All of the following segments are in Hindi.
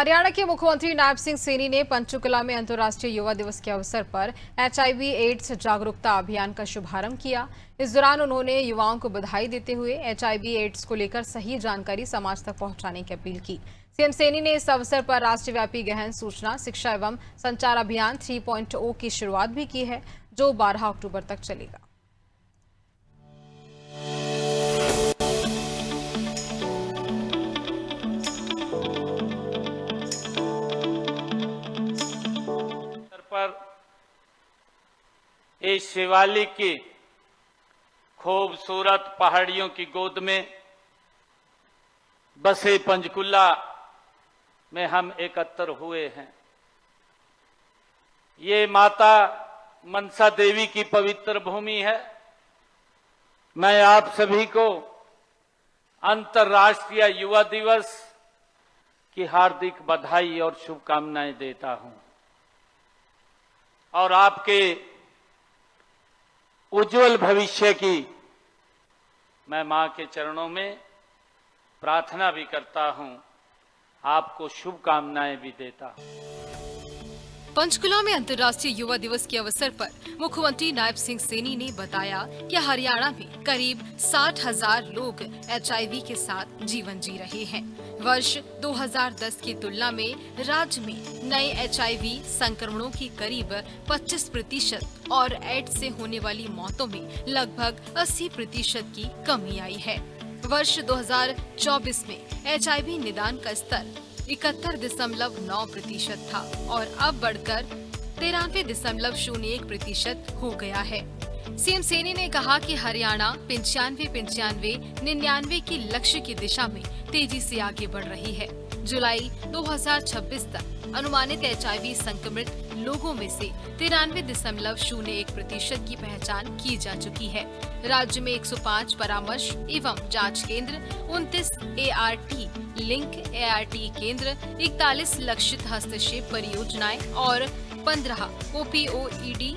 हरियाणा के मुख्यमंत्री नायब सिंह सैनी ने पंचकुला में अंतर्राष्ट्रीय युवा दिवस के अवसर पर HIV एड्स जागरूकता अभियान का शुभारंभ किया। इस दौरान उन्होंने युवाओं को बधाई देते हुए HIV एड्स को लेकर सही जानकारी समाज तक पहुंचाने की अपील की। सीएम सैनी ने इस अवसर पर राष्ट्रव्यापी गहन सूचना, शिक्षा एवं संचार अभियान 3.0 की शुरुआत भी की है, जो 12 अक्टूबर तक चलेगा। पर इस शिवालिक की खूबसूरत पहाड़ियों की गोद में बसे पंचकुला में हम एकत्र हुए हैं। ये माता मनसा देवी की पवित्र भूमि है। मैं आप सभी को अंतर्राष्ट्रीय युवा दिवस की हार्दिक बधाई और शुभकामनाएं देता हूं और आपके उज्जवल भविष्य की मैं मां के चरणों में प्रार्थना भी करता हूं, आपको शुभकामनाएं भी देता हूं। पंचकुला में अंतर्राष्ट्रीय युवा दिवस के अवसर पर मुख्यमंत्री नायब सिंह सैनी ने बताया कि हरियाणा में करीब 60,000 लोग HIV के साथ जीवन जी रहे हैं। वर्ष 2010 की तुलना में राज्य में नए HIV संक्रमणों की करीब 25% और एड्स से होने वाली मौतों में लगभग 80% की कमी आई है। वर्ष 2024 में HIV निदान का स्तर 71.9% था और अब बढ़कर 93.01% हो गया है। सीएम सैनी ने कहा कि हरियाणा 95-99 की लक्ष्य की दिशा में तेजी से आगे बढ़ रही है। जुलाई 2026 तक अनुमानित HIV संक्रमित लोगों में से 93.01% की पहचान की जा चुकी है। राज्य में 105 परामर्श एवं जांच केंद्र, 29 ART लिंक ART केंद्र, 41 लक्षित हस्तक्षेप परियोजनाएं और 15 OPOED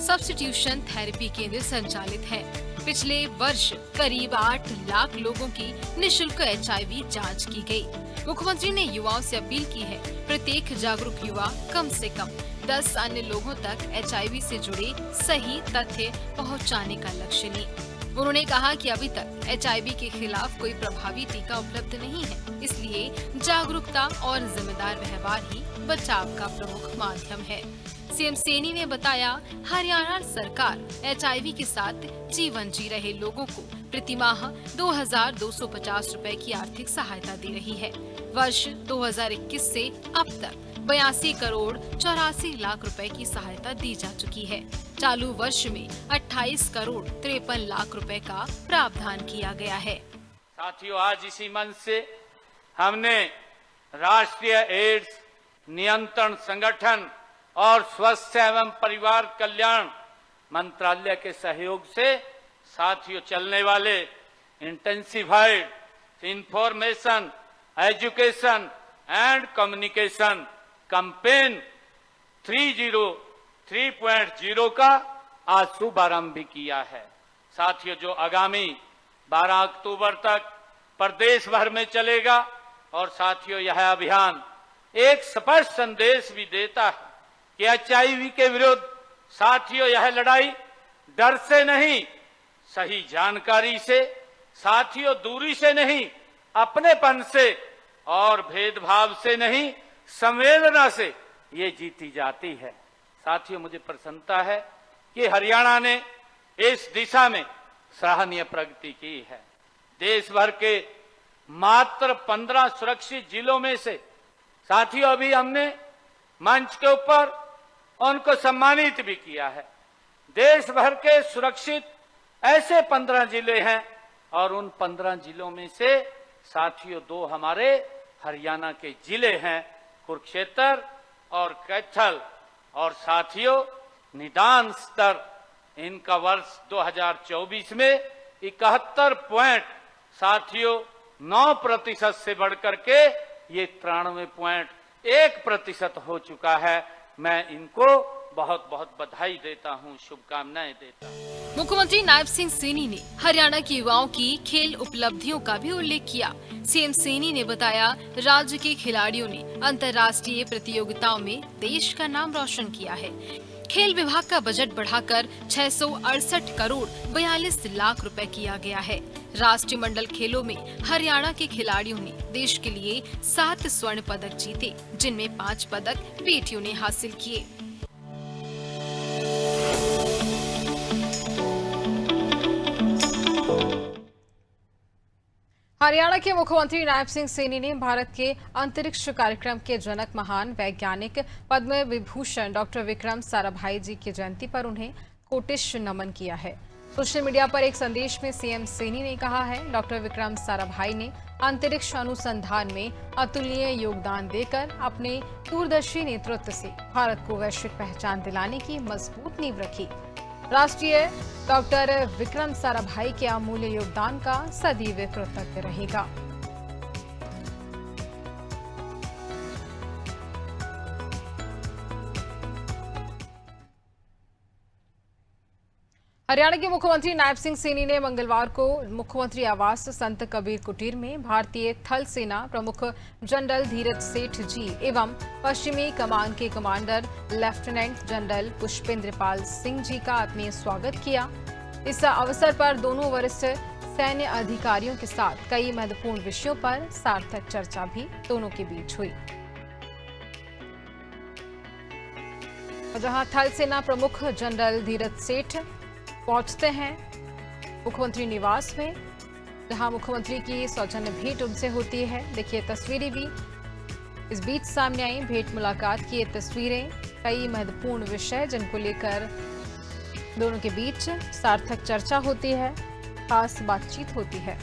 सब्स्टिट्यूशन थेरेपी केंद्र संचालित हैं। पिछले वर्ष करीब 8 लाख लोगों की निशुल्क HIV जांच की गई। मुख्यमंत्री ने युवाओं से अपील की है, प्रत्येक जागरूक युवा कम से कम 10 अन्य लोगों तक HIV से जुड़े सही तथ्य पहुंचाने का लक्ष्य लें। उन्होंने कहा कि अभी तक HIV के खिलाफ कोई प्रभावी टीका उपलब्ध नहीं है, इसलिए जागरूकता और जिम्मेदार व्यवहार ही बचाव का प्रमुख माध्यम है। सीएम सैनी ने बताया, हरियाणा सरकार HIV के साथ जीवन जी रहे लोगों को प्रति माह 2,250 रुपए की आर्थिक सहायता दे रही है। वर्ष 2021 से अब तक 82 करोड़ 84 लाख रुपए की सहायता दी जा चुकी है। चालू वर्ष में 28 करोड़ 53 लाख रुपए का प्रावधान किया गया है। साथियों, आज इसी मंच से हमने राष्ट्रीय एड्स नियंत्रण संगठन और स्वास्थ्य एवं परिवार कल्याण मंत्रालय के सहयोग से साथियों चलने वाले intensified information education and communication campaign 3.0 का आज शुभारंभ भी किया है। साथियों, जो आगामी 12 अक्टूबर तक प्रदेश भर में चलेगा और साथियों यह अभियान एक स्पष्ट संदेश भी देता है कि HIV के विरुद्ध साथियों यह लड़ाई डर से नहीं, सही जानकारी से, साथियों दूरी से नहीं, अपनेपन से और भेदभाव से नहीं, संवेदना से ये जीती जाती है। साथियों, मुझे प्रसन्नता है कि हरियाणा ने इस दिशा में सराहनीय प्रगति की है। देश भर के मात्र 15 सुरक्षित जिलों में से साथियों अभी हमने मंच के ऊपर उनको सम्मानित भी किया है। देश भर के सुरक्षित ऐसे 15 जिले हैं और उन 15 जिलों में से साथियों 2 हमारे हरियाणा के जिले हैं, कुरुक्षेत्र और कैथल। और साथियों निदान स्तर इनका वर्ष 2024 में 71 पॉइंट साथियों 9% से बढ़कर के ये 93.1% हो चुका है। मैं इनको बहुत बहुत बधाई देता हूं, शुभकामनाएं देता हूं। मुख्यमंत्री नायब सिंह सैनी ने हरियाणा के युवाओं की खेल उपलब्धियों का भी उल्लेख किया। सीएम सैनी ने बताया, राज्य के खिलाड़ियों ने अंतर्राष्ट्रीय प्रतियोगिताओं में देश का नाम रोशन किया है। खेल विभाग का बजट बढ़ाकर 668 करोड़ 42 लाख रुपए किया गया है। राष्ट्रीय मंडल खेलों में हरियाणा के खिलाड़ियों ने देश के लिए 7 स्वर्ण पदक जीते, जिनमें 5 पदक बेटियों ने हासिल किए। हरियाणा के मुख्यमंत्री नायब सिंह सैनी ने भारत के अंतरिक्ष कार्यक्रम के जनक महान वैज्ञानिक पद्म विभूषण डॉक्टर विक्रम साराभाई जी की जयंती पर उन्हें कोटिश नमन किया है। सोशल मीडिया पर एक संदेश में सीएम सैनी ने कहा है, डॉक्टर विक्रम साराभाई ने अंतरिक्ष अनुसंधान में अतुलनीय योगदान देकर अपने दूरदर्शी नेतृत्व से भारत को वैश्विक पहचान दिलाने की मजबूत नींव रखी। राष्ट्रीय डॉक्टर विक्रम साराभाई के अमूल्य योगदान का सदैव कृतज्ञ रहेगा। हरियाणा के मुख्यमंत्री नायब सिंह सैनी ने मंगलवार को मुख्यमंत्री आवास संत कबीर कुटीर में भारतीय थल सेना प्रमुख जनरल धीरज सेठ जी एवं पश्चिमी कमान के commander lieutenant general Pushpendra Pal Singh ji का आत्मीय स्वागत किया। इस अवसर पर दोनों वरिष्ठ सैन्य अधिकारियों के साथ कई महत्वपूर्ण विषयों पर सार्थक चर्चा भी दोनों के बीच हुई। जहां थल सेना प्रमुख जनरल धीरज सेठ पहुंचते हैं मुख्यमंत्री निवास में, जहां मुख्यमंत्री की सौजन्य भेंट उनसे होती है। देखिए तस्वीरें भी इस बीच सामने आई। भेंट मुलाकात की ये तस्वीरें, कई महत्वपूर्ण विषय जिनको लेकर दोनों के बीच सार्थक चर्चा होती है, खास बातचीत होती है।